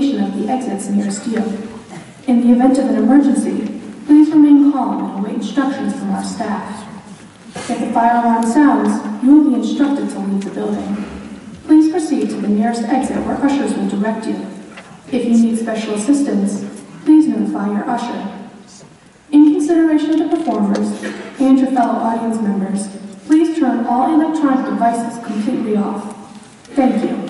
location of the exits nearest you. In the event of an emergency, please remain calm and await instructions from our staff. If the fire alarm sounds, you will be instructed to leave the building. Please proceed to the nearest exit where ushers will direct you. If you need special assistance, please notify your usher. In consideration of the performers and your fellow audience members, please turn all electronic devices completely off. Thank you.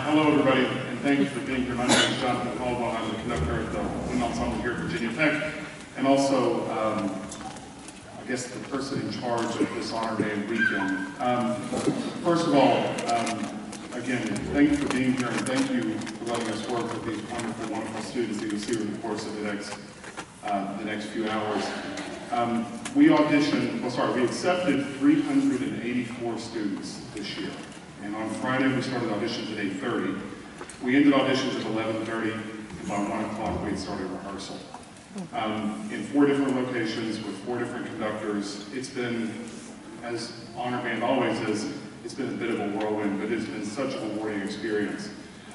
Hello, everybody, and thank you for being here. My name is Jonathan Caldwell. I'm the conductor at the Wind Ensemble here at Virginia Tech, and also, I guess, the person in charge of this Honor Day weekend. First of all, again, thank you for being here, and thank you for letting us work with these wonderful, wonderful students that you'll see over the course of the next few hours. We accepted 384 students this year. And on Friday, we started auditions at 8:30. We ended auditions at 11:30. By 1 o'clock, we had started rehearsal. In 4 different locations with 4 different conductors. It's been, as Honor Band always is, it's been a bit of a whirlwind, but it's been such a rewarding experience.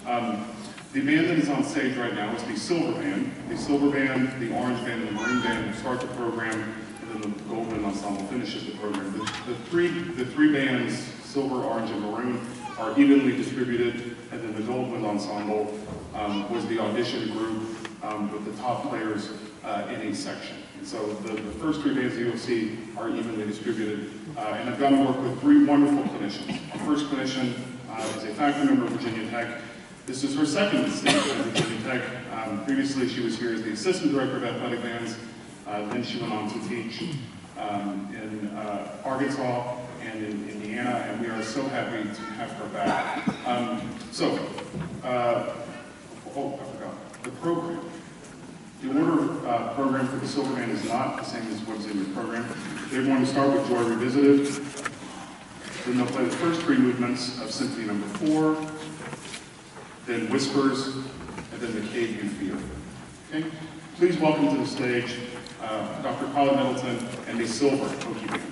The band that is on stage right now is the Silver Band. The Silver Band, the Orange Band, and the Maroon Band start the program, and then the Gold Wind Ensemble finishes the program. The three bands, Silver, Orange, and Maroon, are evenly distributed, and then the Gold Wind Ensemble was the audition group with the top players in each section. And so the first 3 bands that you'll see are evenly distributed, and I've gotten to work with 3 wonderful clinicians. Our first clinician is a faculty member of Virginia Tech. This is her second stint at Virginia Tech. Previously, she was here as the assistant director of athletic bands. Then she went on to teach in Arkansas and in Indiana, and we are so happy to have her back. I forgot, the program. The order of program for the Silver Band is not the same as what's in your program. They're going to start with Joy Revisited, then they'll play the first 3 movements of Symphony No. 4, then Whispers, and then The Cave You Fear. Okay? Please welcome to the stage Dr. Colin Middleton and the Silver Okie Band.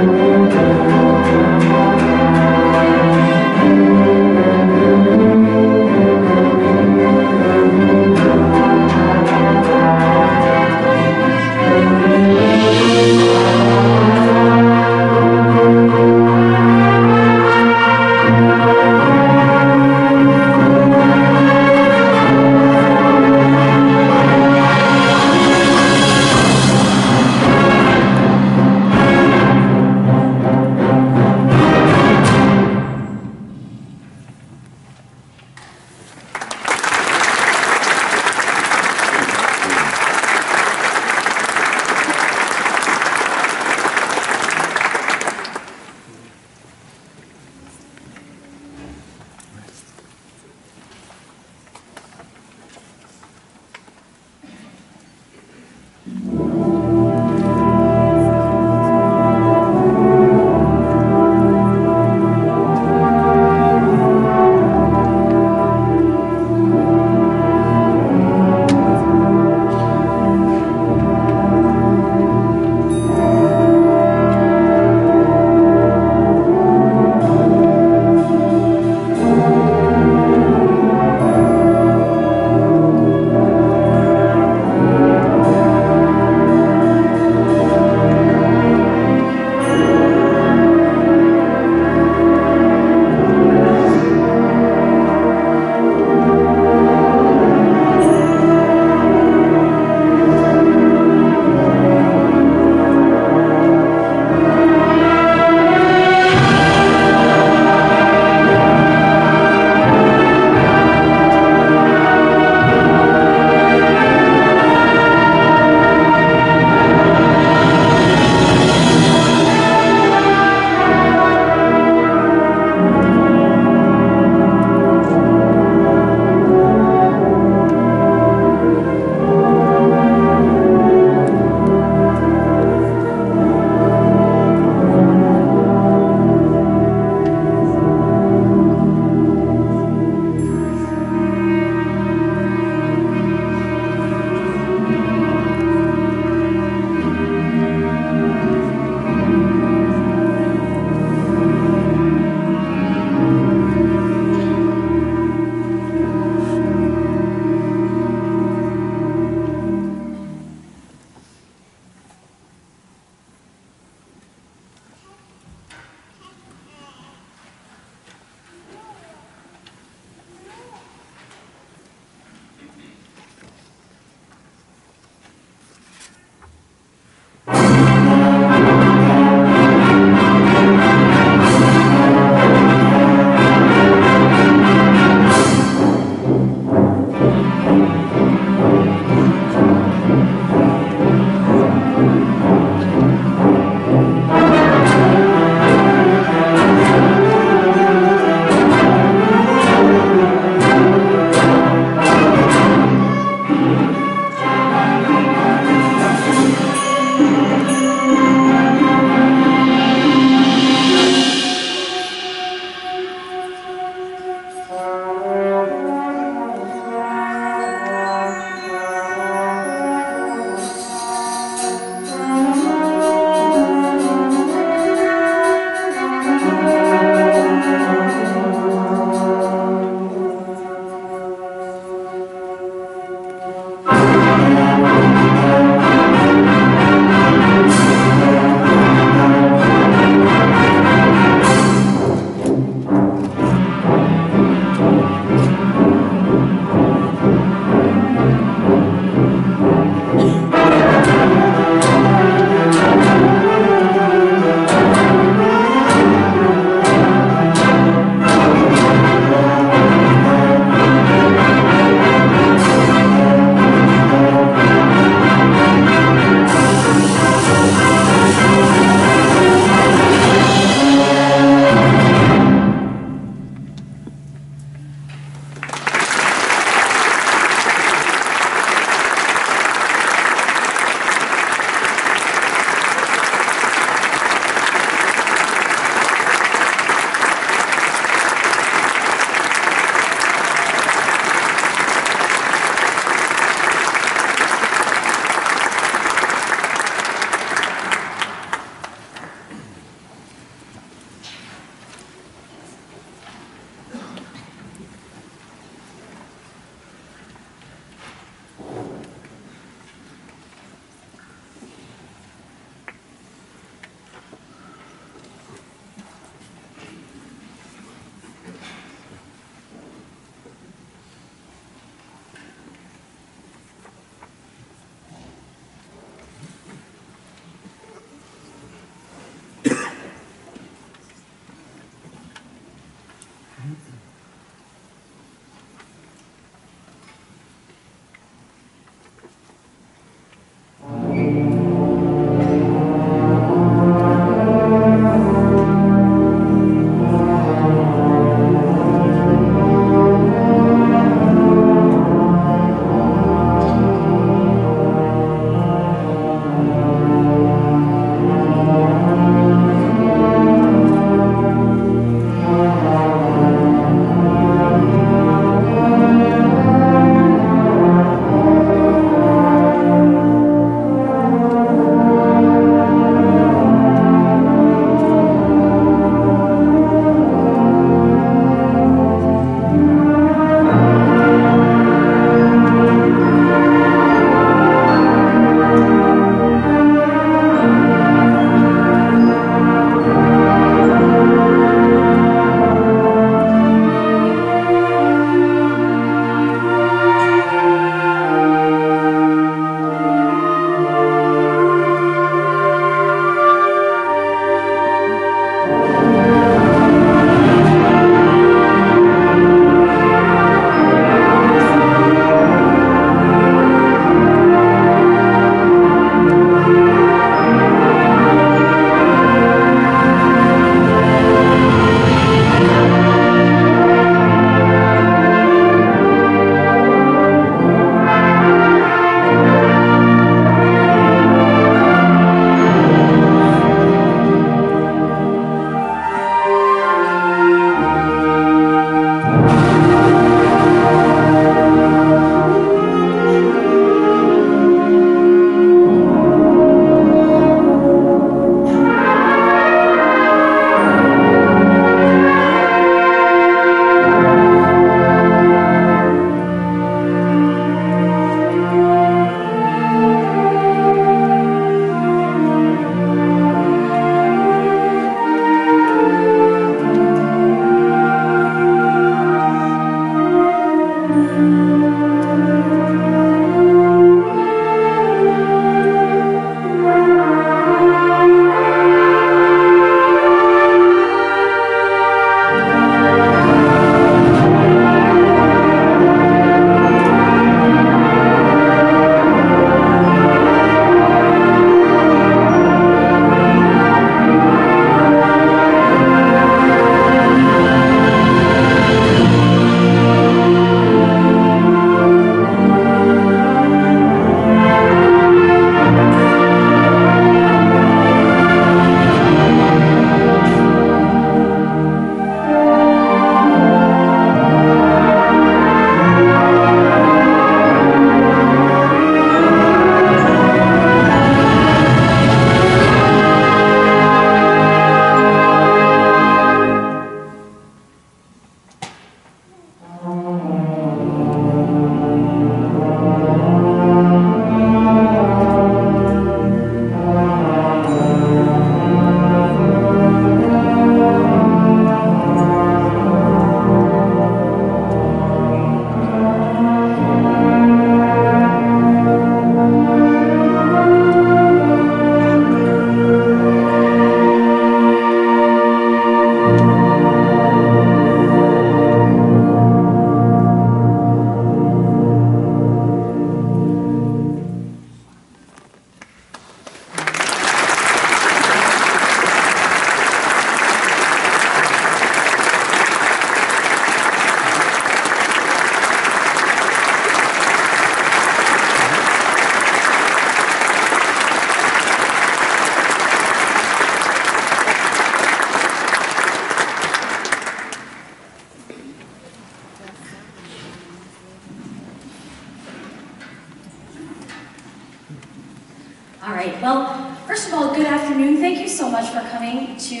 All right, well, first of all, good afternoon. Thank you so much for coming to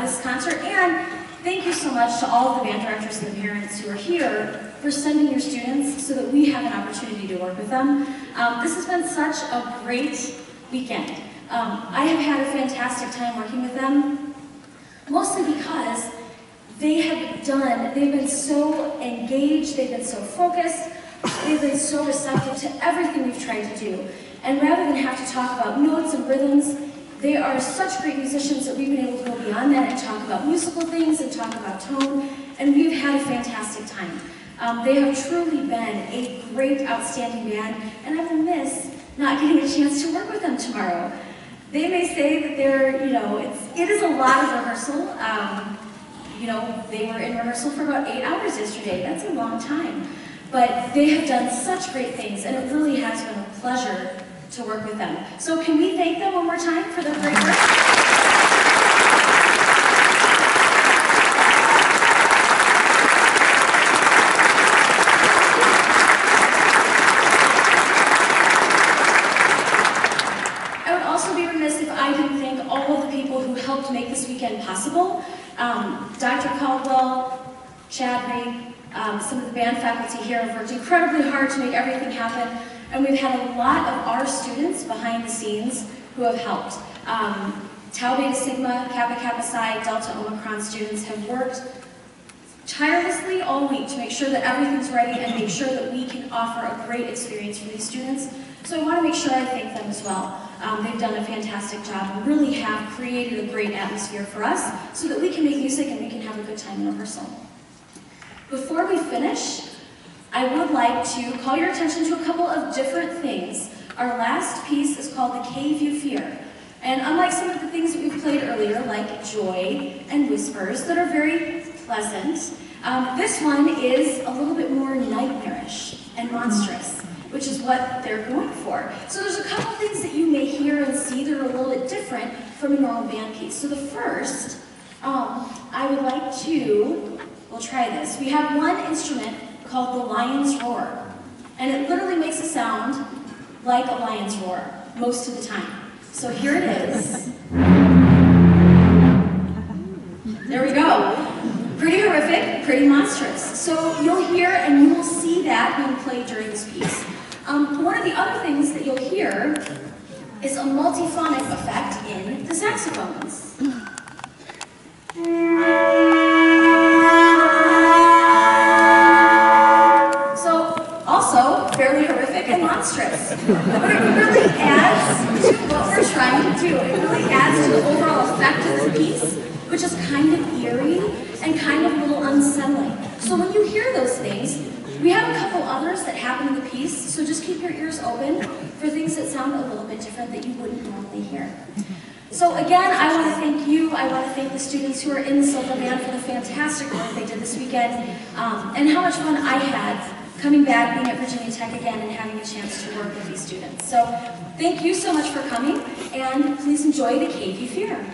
this concert, and thank you so much to all of the band directors and the parents who are here for sending your students so that we have an opportunity to work with them. This has been such a great weekend. I have had a fantastic time working with them, mostly because they've been so engaged, they've been so focused, they've been so receptive to everything we've tried to do. And rather than have to talk about notes and rhythms, they are such great musicians that we've been able to go beyond that and talk about musical things and talk about tone, and we've had a fantastic time. They have truly been a great, outstanding band, and I will miss not getting a chance to work with them tomorrow. They may say that it is a lot of rehearsal. They were in rehearsal for about 8 hours yesterday. That's a long time. But they have done such great things, and it really has been a pleasure to work with them. So can we thank them one more time for their great work? I would also be remiss if I didn't thank all of the people who helped make this weekend possible. Dr. Caldwell, Chadney, some of the band faculty here have worked incredibly hard to make everything happen, and we've had a lot of our students behind the scenes who have helped. Tau Beta Sigma, Kappa Kappa Psi, Delta Omicron students have worked tirelessly all week to make sure that everything's ready and make sure that we can offer a great experience for these students. So I want to make sure I thank them as well. They've done a fantastic job and really have created a great atmosphere for us so that we can make music and we can have a good time in rehearsal. Before we finish, I would like to call your attention to a couple of different things. Our last piece is called The Cave You Fear. And unlike some of the things that we've played earlier, like Joy and Whispers, that are very pleasant, this one is a little bit more nightmarish and monstrous, which is what they're going for. So there's a couple things that you may hear and see that are a little bit different from a normal band piece. So the first, I would like to, we'll try this. We have one instrument called the lion's roar. And it literally makes a sound like a lion's roar most of the time. So here it is. There we go. Pretty horrific, pretty monstrous. So you'll hear and you will see that being played during this piece. One of the other things that you'll hear is a multiphonic effect in the saxophones. Also, fairly horrific and monstrous. But it really adds to what we're trying to do. It really adds to the overall effect of this piece, which is kind of eerie and kind of a little unsettling. So when you hear those things, we have a couple others that happen in the piece, so just keep your ears open for things that sound a little bit different that you wouldn't normally hear. So again, I want to thank you. I want to thank the students who are in the Silver Band for the fantastic work they did this weekend, and how much fun I had coming back, being at Virginia Tech again, and having a chance to work with these students. So thank you so much for coming, and please enjoy The Cave You Fear.